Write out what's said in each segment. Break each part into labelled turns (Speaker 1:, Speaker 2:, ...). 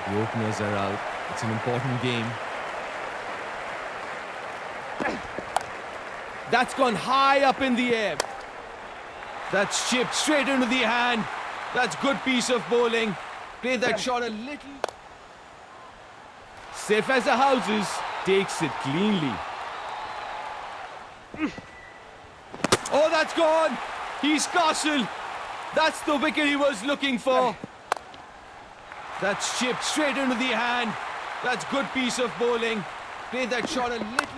Speaker 1: The openers are out. It's an important game. That's gone high up in the air. That's chipped straight into the hand. That's good piece of bowling. Played that shot a little. Safe as the houses. Takes it cleanly. Oh, that's gone. He's castled. That's the wicket he was looking for. That's chipped straight into the hand. That's good piece of bowling. Played that shot a little.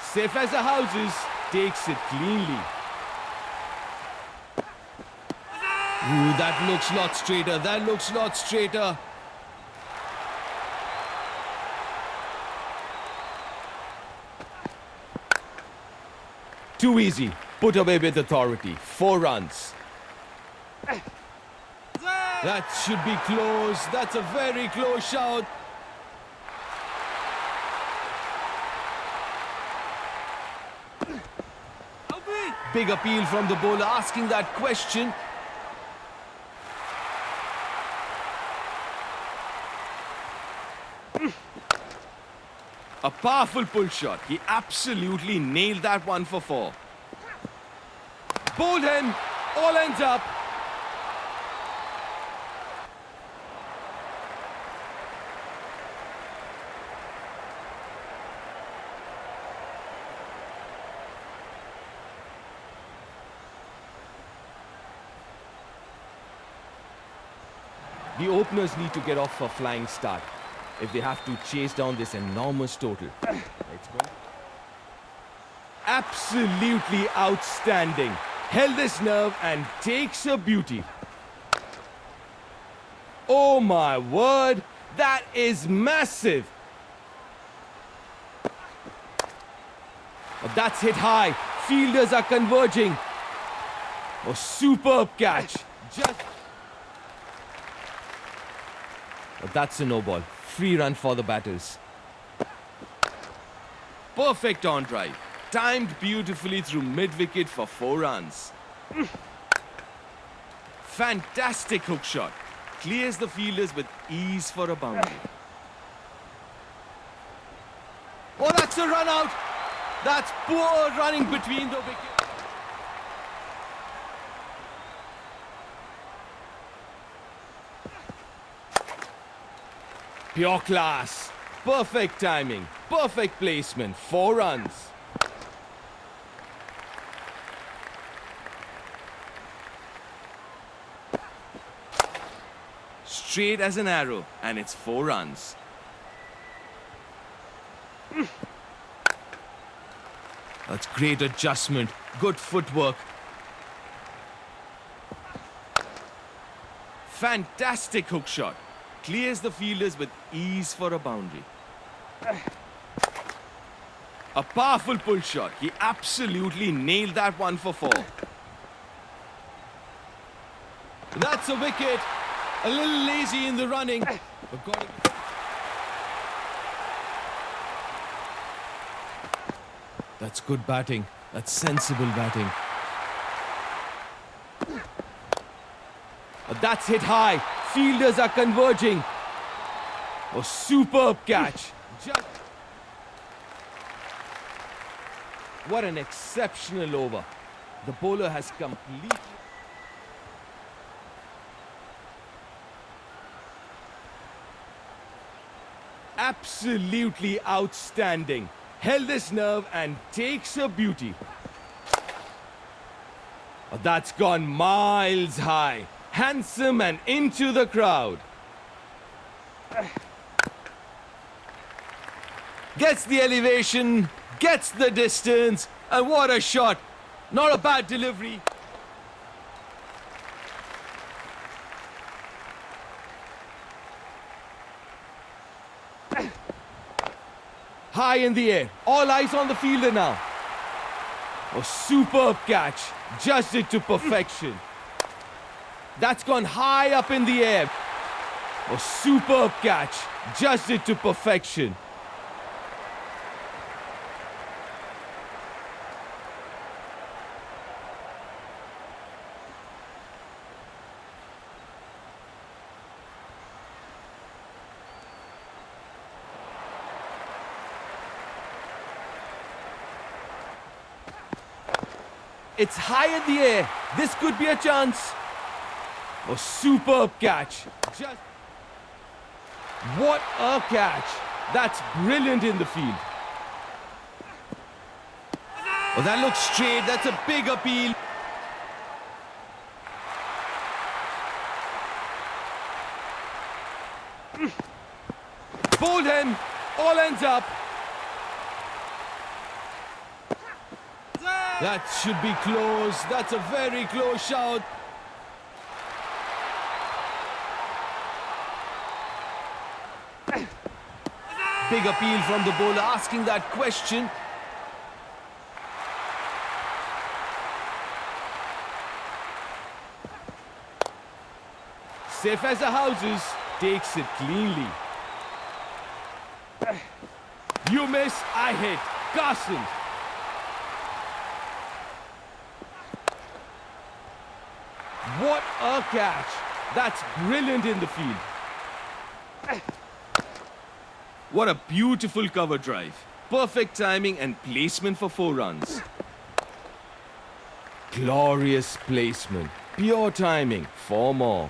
Speaker 1: Safe as the houses. Takes it cleanly. Ooh, that looks lot straighter. That looks lot straighter. Too easy. Put away with authority. 4 runs. That should be close. That's a very close shot. Big appeal from the bowler asking that question. A powerful pull shot. He absolutely nailed that one for 4. Bowled him. All ends up. The openers need to get off a flying start if they have to chase down this enormous total. Let's go. Absolutely outstanding. Held his nerve and takes a beauty. Oh my word, that is massive. But that's hit high. Fielders are converging. A superb catch. But that's a no ball. Free run for the batters. Perfect on drive. Timed beautifully through mid-wicket for 4 runs. Fantastic hook shot. Clears the fielders with ease for a boundary. Oh, that's a run out. That's poor running between the wickets. Pure class. Perfect timing. Perfect placement. 4 runs. Straight as an arrow, and it's 4 runs. That's great adjustment. Good footwork. Fantastic hook shot. Clears the fielders with ease for a boundary. A powerful pull shot. He absolutely nailed that one for 4. That's a wicket. A little lazy in the running. That's good batting. That's sensible batting. That's hit high. Fielders are converging. A superb catch. What an exceptional over. The bowler has completely... Absolutely outstanding. Held his nerve and takes a beauty. That's gone miles high. Handsome and into the crowd. Gets the elevation, gets the distance, and what a shot. Not a bad delivery. High in the air. All eyes on the fielder now. A superb catch. Judged it to perfection. That's gone high up in the air. A superb catch. Judged it to perfection. It's high in the air. This could be a chance. A superb catch. What a catch. That's brilliant in the field. Oh, that looks straight. That's a big appeal. Bowled him. All ends up. That should be close. That's a very close shot. Big appeal from the bowler asking that question. Safe as the houses, takes it cleanly. You miss, I hit. Castle. What a catch. That's brilliant in the field. What a beautiful cover drive. Perfect timing and placement for 4 runs. Glorious placement. Pure timing. 4 more.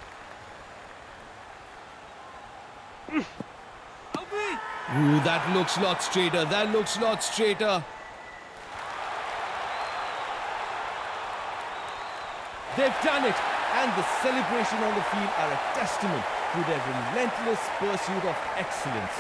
Speaker 1: Ooh, that looks a lot straighter. That looks a lot straighter. They've done it. And the celebration on the field are a testament to their relentless pursuit of excellence.